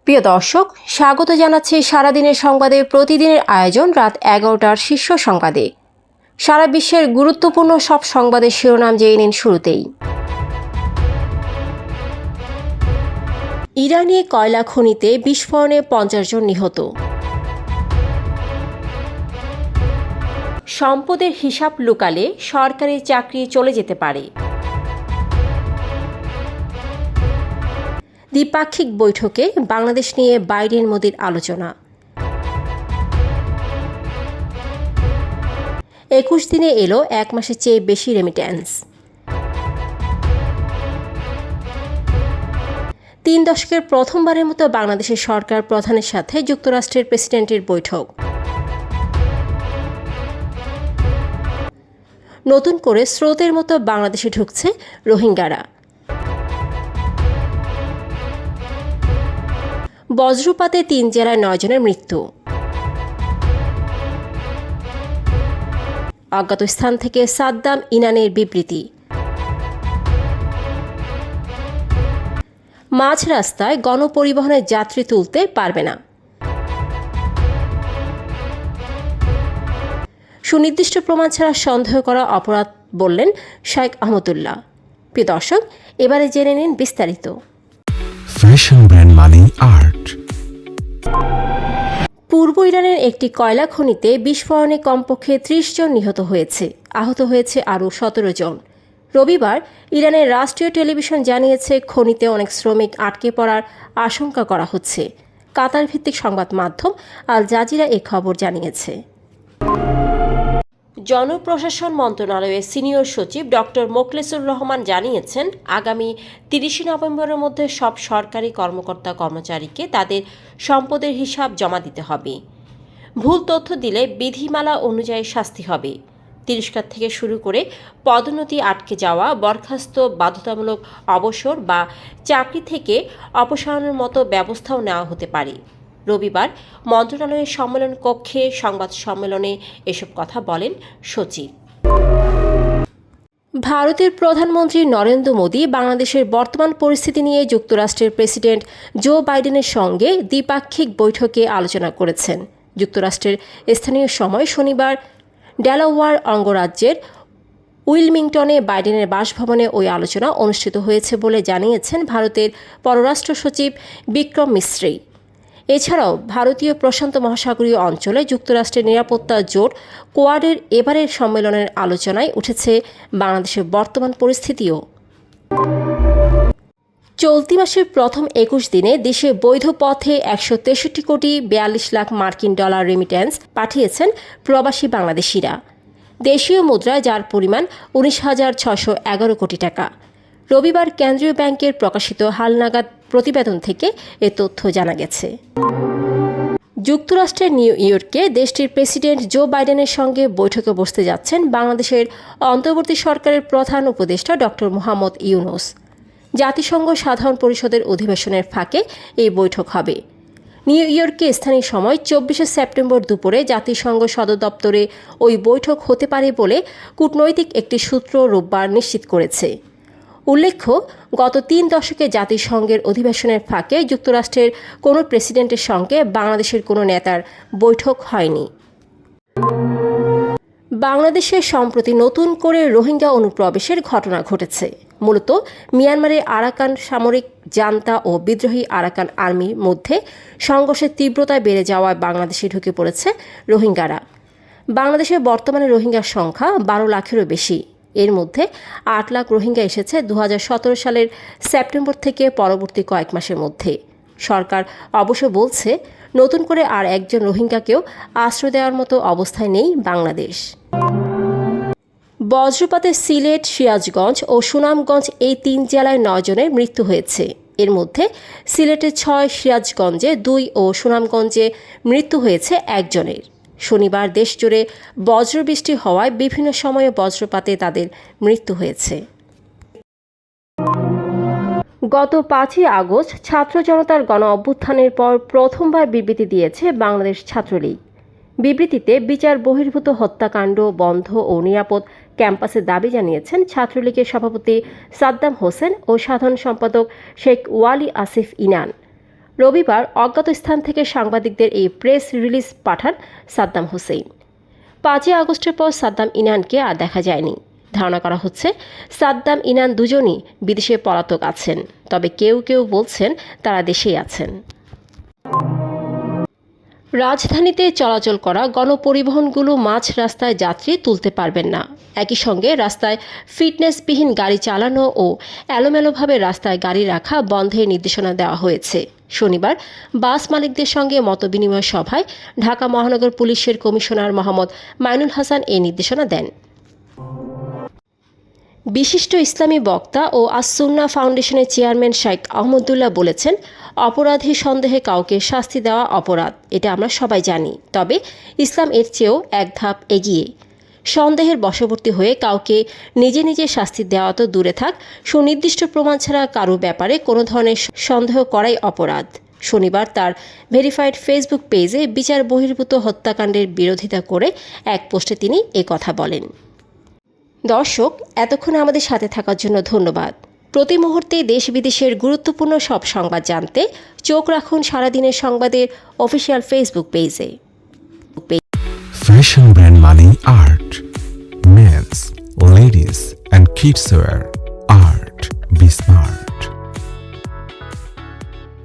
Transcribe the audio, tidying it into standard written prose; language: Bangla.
প্রিয় দর্শক, স্বাগত জানাচ্ছি সারাদিনের সংবাদে প্রতিদিনের আয়োজন রাত 11টার শীর্ষ সংবাদে। সারা বিশ্বের গুরুত্বপূর্ণ সব সংবাদের শিরোনাম জেনে নিন শুরুতেই। ইরানি কয়লা খনিতে বিস্ফোরণে 50 জন নিহত। সম্পদের হিসাব লুকালে সরকারি চাকরি চলে যেতে পারে। দ্বিপাক্ষিক বৈঠকে বাংলাদেশ নিয়ে বাইডেন মোদির আলোচনা। 21 দিনে এলো 1 মাসের চেয়ে বেশি রেমিট্যান্স। 3 দশকের প্রথমবারের মতো বাংলাদেশের সরকার প্রধানের সাথে যুক্তরাষ্ট্রের প্রেসিডেন্টের বৈঠক। নতুন করে স্রোতের মতো বাংলাদেশে ঢুকছে রোহিঙ্গারা। বজ্রপাতে 3 জেলায় 9 জনের মৃত্যু। অজ্ঞাত স্থান থেকে সাদ্দাম ইনানের বিবৃতি। মাঝ রাস্তায় গণপরিবহনের যাত্রী তুলতে পারবে না। সুনির্দিষ্ট প্রমাণ ছাড়া সন্দেহ করা অপরাধ বললেন শেখ আহমদুল্লাহ। প্রিয় দর্শক, এবারে জেনে নিন বিস্তারিত। ফ্যাশন ব্র্যান্ড মানে আর্ট। পূর্ব ইরানের একটি কয়লা খনিতে বিস্ফোরণে কমপক্ষে 30 জন নিহত হয়েছে, আহত হয়েছে আরও 17 জন। রবিবার ইরানের রাষ্ট্রীয় টেলিভিশন জানিয়েছে খনিতে অনেক শ্রমিক আটকে পড়ার আশঙ্কা করা হচ্ছে। কাতার ভিত্তিক সংবাদ মাধ্যম আল জাজিরা এ খবর জানিয়েছে। জনপ্রশাসন মন্ত্রণালয়ের সিনিয়র সচিব ডক্টর মোখলেসুর রহমান জানিয়েছেন, আগামী 30 নভেম্বরের মধ্যে সব সরকারি কর্মকর্তা কর্মচারীকে তাদের সম্পদের হিসাব জমা দিতে হবে। ভুল তথ্য দিলে বিধিমালা অনুযায়ী শাস্তি হবে। তিরস্কার থেকে শুরু করে পদোন্নতি আটকে যাওয়া, বরখাস্ত, বাধ্যতামূলক অবসর বা চাকরি থেকে অপসারণের মতো ব্যবস্থাও নেওয়া হতে পারে। রবিবার মন্ত্রণালয়ের সম্মেলন কক্ষে সংবাদ সম্মেলনে এসব কথা বলেন সচিব। ভারতের প্রধানমন্ত্রী নরেন্দ্র মোদি বাংলাদেশের বর্তমান পরিস্থিতি নিয়ে যুক্তরাষ্ট্রের প্রেসিডেন্ট জো বাইডেনের সঙ্গে দ্বিপাক্ষিক বৈঠকে আলোচনা করেছেন। যুক্তরাষ্ট্রের স্থানীয় সময় শনিবার ডেলাওয়্যার অঙ্গরাজ্যের উইলমিংটনে বাইডেনের বাসভবনে ওই আলোচনা অনুষ্ঠিত হয়েছে বলে জানিয়েছেন ভারতের পররাষ্ট্র সচিব বিক্রম মিশ্রি। এছাড়াও ভারতীয় প্রশান্ত মহাসাগরীয় অঞ্চলে যুক্তরাষ্ট্রের নিরাপত্তা জোট কোয়াডের এবারের সম্মেলনের আলোচনায় উঠেছে বাংলাদেশের বর্তমান পরিস্থিতিও। চলতি মাসের প্রথম 21 দিনে দেশে বৈধ পথে 163 কোটি 42 লাখ মার্কিন ডলার রেমিট্যান্স পাঠিয়েছেন প্রবাসী বাংলাদেশিরা, দেশীয় মুদ্রায় যার পরিমাণ 19,611 কোটি টাকা। রবিবার কেন্দ্রীয় ব্যাংকের প্রকাশিত হালনাগাদ প্রতিবেদন থেকে এ তথ্য জানা গেছে। যুক্তরাষ্ট্রের নিউ ইয়র্কে দেশটির প্রেসিডেন্ট জো বাইডেনের সঙ্গে বৈঠকে বসতে যাচ্ছেন বাংলাদেশের অন্তর্বর্তী সরকারের প্রধান উপদেষ্টা ডক্টর মোহাম্মদ ইউনূস। জাতিসংঘ সাধারণ পরিষদের অধিবেশনের ফাঁকে এই বৈঠক হবে। নিউ ইয়র্কে স্থানীয় সময় 24 সেপ্টেম্বর দুপুরে জাতিসংঘ সদর দপ্তরে ওই বৈঠক হতে পারে বলে কূটনৈতিক একটি সূত্র রোববার নিশ্চিত করেছে। উল্লেখ্য, গত 3 দশকে জাতিসংঘের অধিবেশনের ফাঁকে যুক্তরাষ্ট্রের কোনো প্রেসিডেন্টের সঙ্গে বাংলাদেশের কোনো নেতার বৈঠক হয়নি। বাংলাদেশে সম্প্রতি নতুন করে রোহিঙ্গা অনুপ্রবেশের ঘটনা ঘটেছে। মূলত মিয়ানমারের আরাকান সামরিক জান্তা ও বিদ্রোহী আরাকান আর্মির মধ্যে সংঘর্ষের তীব্রতা বেড়ে যাওয়ায় বাংলাদেশে ঢুকে পড়েছে রোহিঙ্গারা। বাংলাদেশে বর্তমানে রোহিঙ্গার সংখ্যা 12 লাখেরও বেশি। এর মধ্যে 8 লাখ রোহিঙ্গা এসেছে 2017 সালের সেপ্টেম্বর থেকে পরবর্তী কয়েক মাসের মধ্যে। সরকার অবশ্য বলছে, নতুন করে আর একজন রোহিঙ্গাকেও আশ্রয় দেওয়ার মতো অবস্থায় নেই বাংলাদেশ। বজ্রপাতে সিলেট, সিরাজগঞ্জ ও সুনামগঞ্জ এই 3 জেলায় 9 জনের মৃত্যু হয়েছে। এর মধ্যে সিলেটে 6, সিরাজগঞ্জে 2 ও সুনামগঞ্জে মৃত্যু হয়েছে 1 জনের। শনিবার দেশজুড়ে বজ্রবৃষ্টি হওয়ায় বিভিন্ন সময়ে বজ্রপাতে তাদের মৃত্যু হয়েছে। গত 5ই আগস্ট ছাত্র জনতার গণ অভ্যুত্থানের পর প্রথমবার বিবৃতি দিয়েছে বাংলাদেশ ছাত্রলীগ। বিবৃতিতে বিচার বহির্ভূত হত্যাকাণ্ড বন্ধ ও নিরাপদ ক্যাম্পাসের দাবি জানিয়েছেন ছাত্রলীগের সভাপতি সাদ্দাম হোসেন ও সাধারণ সম্পাদক শেখ ওয়ালি আসিফ ইনান। রবিবার অজ্ঞাত স্থান থেকে সাংবাদিকদের এই প্রেস রিলিজ পাঠান সাদ্দাম হুসেইন। 5 আগস্টের পর সাদ্দাম ইনানকে আর দেখা যায়নি। ধারণা করা হচ্ছে সাদ্দাম ইনান দুজনই বিদেশে পলাতক আছেন, তবে কেউ কেউ বলছেন তারা দেশেই আছেন। রাজধানীতে চলাচল করা গণপরিবহনগুলো মাঝ রাস্তায় যাত্রী তুলতে পারবেন না। একই সঙ্গে রাস্তায় ফিটনেসবিহীন গাড়ি চালানো ও এলোমেলোভাবে রাস্তায় গাড়ি রাখা বন্ধের নির্দেশনা দেওয়া হয়েছে। শনিবার বাস মালিকদের সঙ্গে মতবিনিময় সভায় ঢাকা মহানগর পুলিশের কমিশনার মোহাম্মদ মাইনুল হাসান এই নির্দেশনা দেন। বিশিষ্ট ইসলামী বক্তা ও আস-সুন্নাহ ফাউন্ডেশনের চেয়ারম্যান শাইখ আহমদুল্লাহ বলেছেন, অপরাধী সন্দেহে কাউকে শাস্তি দেওয়া অপরাধ, এটা আমরা সবাই জানি। তবে ইসলাম এর চেয়েও এক ধাপ এগিয়ে। সন্দেহের বশবর্তী হয়ে কাউকে নিজে নিজে শাস্তি দেওয়া তো দূরে থাক, সুনির্দিষ্ট প্রমাণ ছাড়া কারো ব্যাপারে কোনো ধরনের সন্দেহ করাই অপরাধ। শনিবার তার ভেরিফাইড ফেসবুক পেজে বিচার বহির্ভূত হত্যাকাণ্ডের বিরোধিতা করে এক পোস্টে তিনি কথা বলেন। দর্শক, এতক্ষণ আমাদের সাথে থাকার জন্য ধন্যবাদ। প্রতি মুহূর্তে দেশ বিদেশের গুরুত্বপূর্ণ সব সংবাদ জানতে চোখ রাখুন সারাদিনের সংবাদের অফিসিয়াল ফেসবুক পেজে। Fashion brand Mani Art. Men's, ladies and kids wear art.